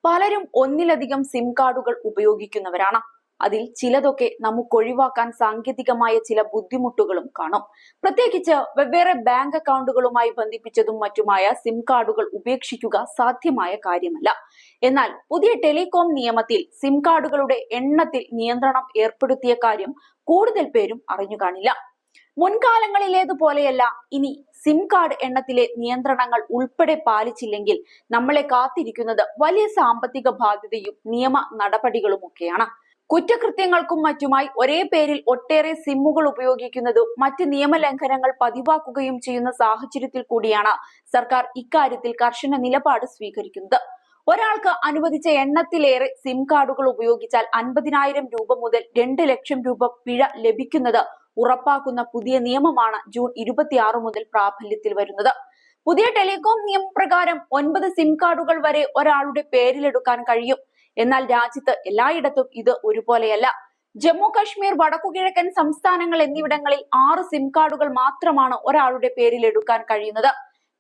പലരും ഒന്നിലധികം സിം കാർഡുകൾ ഉപയോഗിക്കുന്നവരാണ്. അതിൽ ചിലതൊക്കെ നമുക്ക് ഒഴിവാക്കാൻ സാങ്കേതികമായ ചില ബുദ്ധിമുട്ടുകളും കാണും. പ്രത്യേകിച്ച് വെവ്വേറെ ബാങ്ക് അക്കൗണ്ടുകളുമായി ബന്ധിപ്പിച്ചതും മറ്റുമായ സിം കാർഡുകൾ ഉപേക്ഷിക്കുക സാധ്യമായ കാര്യമല്ല. എന്നാൽ പുതിയ ടെലികോം നിയമത്തിൽ സിം കാർഡുകളുടെ എണ്ണത്തിൽ നിയന്ത്രണം ഏർപ്പെടുത്തിയ കാര്യം കൂടുതൽ പേരും അറിഞ്ഞു കാണില്ല. മുൻകാലങ്ങളിലേതുപോലെയല്ല ഇനി സിം കാർഡ് എണ്ണത്തിലെ നിയന്ത്രണങ്ങൾ ഉൾപ്പെടെ പാലിച്ചില്ലെങ്കിൽ നമ്മളെ കാത്തിരിക്കുന്നത് വലിയ സാമ്പത്തിക ബാധ്യതയും നിയമ നടപടികളുമൊക്കെയാണ്. കുറ്റകൃത്യങ്ങൾക്കും മറ്റുമായി ഒരേ പേരിൽ ഒട്ടേറെ സിമ്മുകൾ ഉപയോഗിക്കുന്നതും മറ്റ് നിയമലംഘനങ്ങൾ പതിവാക്കുകയും ചെയ്യുന്ന സാഹചര്യത്തിൽ കൂടിയാണ് സർക്കാർ ഇക്കാര്യത്തിൽ കർശന നിലപാട് സ്വീകരിക്കുന്നത്. ഒരാൾക്ക് അനുവദിച്ച എണ്ണത്തിലേറെ സിം കാർഡുകൾ ഉപയോഗിച്ചാൽ 50,000 രൂപ മുതൽ 2 ലക്ഷം രൂപ പിഴ ലഭിക്കുന്നത് ഉറപ്പാക്കുന്ന പുതിയ നിയമമാണ് ജൂൺ 26 മുതൽ പ്രാബല്യത്തിൽ വരുന്നത്. പുതിയ ടെലികോം നിയമപ്രകാരം 9 സിം കാർഡുകൾ വരെ ഒരാളുടെ പേരിലെടുക്കാൻ കഴിയും. എന്നാൽ രാജ്യത്ത് എല്ലായിടത്തും ഇത് ഒരുപോലെയല്ല. ജമ്മു കശ്മീർ, വടക്കുകിഴക്കൻ സംസ്ഥാനങ്ങൾ എന്നിവിടങ്ങളിൽ 6 സിം കാർഡുകൾ മാത്രമാണ് ഒരാളുടെ പേരിൽ എടുക്കാൻ കഴിയുന്നത്.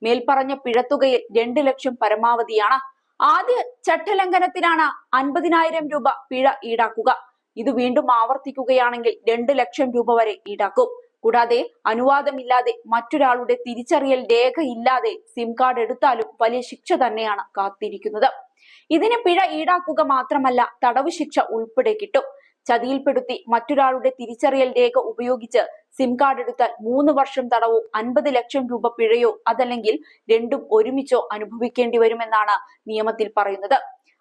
മേൽപ്പറഞ്ഞ പിഴത്തുകയിൽ 2 ലക്ഷം പരമാവധിയാണ്. ആദ്യ ചട്ടലംഘനത്തിനാണ് 50,000 രൂപ പിഴ ഈടാക്കുക. ഇത് വീണ്ടും ആവർത്തിക്കുകയാണെങ്കിൽ 2 ലക്ഷം രൂപ വരെ ഈടാക്കും. കൂടാതെ അനുവാദമില്ലാതെ മറ്റൊരാളുടെ തിരിച്ചറിയൽ രേഖയില്ലാതെ സിം കാർഡ് എടുത്താലും വലിയ ശിക്ഷ തന്നെയാണ് കാത്തിരിക്കുന്നത്. ഇതിന് പിഴ ഈടാക്കുക മാത്രമല്ല, തടവ് ശിക്ഷ ഉൾപ്പെടെ കിട്ടും. ചതിയിൽപ്പെടുത്തി മറ്റൊരാളുടെ തിരിച്ചറിയൽ രേഖ ഉപയോഗിച്ച് സിം കാർഡ് എടുത്താൽ 3 വർഷം തടവോ 50 ലക്ഷം രൂപ പിഴയോ അതല്ലെങ്കിൽ രണ്ടും ഒരുമിച്ചോ അനുഭവിക്കേണ്ടി വരുമെന്നാണ് നിയമത്തിൽ പറയുന്നത്.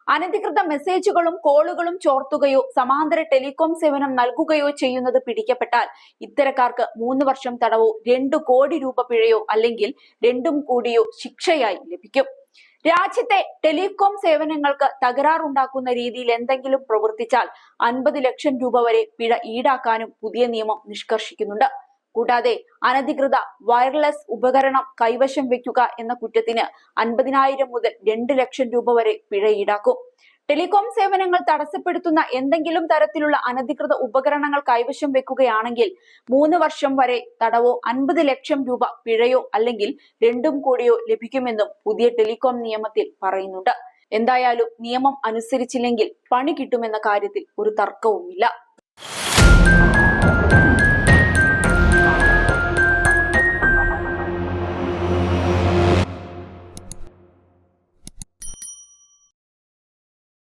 അനധികൃത മെസ്സേജുകളും കോളുകളും ചോർത്തുകയോ സമാന്തര ടെലികോം സേവനം നൽകുകയോ ചെയ്യുന്നത് പിടിക്കപ്പെട്ടാൽ ഇത്തരക്കാർക്ക് 3 വർഷം തടവോ 2 കോടി രൂപ പിഴയോ അല്ലെങ്കിൽ രണ്ടും കൂടിയോ ശിക്ഷയായി ലഭിക്കും. രാജ്യത്തെ ടെലികോം സേവനങ്ങൾക്ക് തകരാറുണ്ടാക്കുന്ന രീതിയിൽ എന്തെങ്കിലും പ്രവർത്തിച്ചാൽ 50 ലക്ഷം രൂപ വരെ പിഴ ഈടാക്കാനും പുതിയ നിയമം നിഷ്കർഷിക്കുന്നുണ്ട്. കൂടാതെ അനധികൃത വയർലെസ് ഉപകരണം കൈവശം വെക്കുക എന്ന കുറ്റത്തിന് 50,000 മുതൽ 2 ലക്ഷം രൂപ വരെ പിഴ ഈടാക്കും. ടെലികോം സേവനങ്ങൾ തടസ്സപ്പെടുത്തുന്ന എന്തെങ്കിലും തരത്തിലുള്ള അനധികൃത ഉപകരണങ്ങൾ കൈവശം വെക്കുകയാണെങ്കിൽ 3 വർഷം വരെ തടവോ 50 ലക്ഷം രൂപ പിഴയോ അല്ലെങ്കിൽ രണ്ടും കൂടിയോ ലഭിക്കുമെന്നും പുതിയ ടെലികോം നിയമത്തിൽ പറയുന്നുണ്ട്. എന്തായാലും നിയമം അനുസരിച്ചില്ലെങ്കിൽ പണി കിട്ടുമെന്ന കാര്യത്തിൽ ഒരു തർക്കവുമില്ല.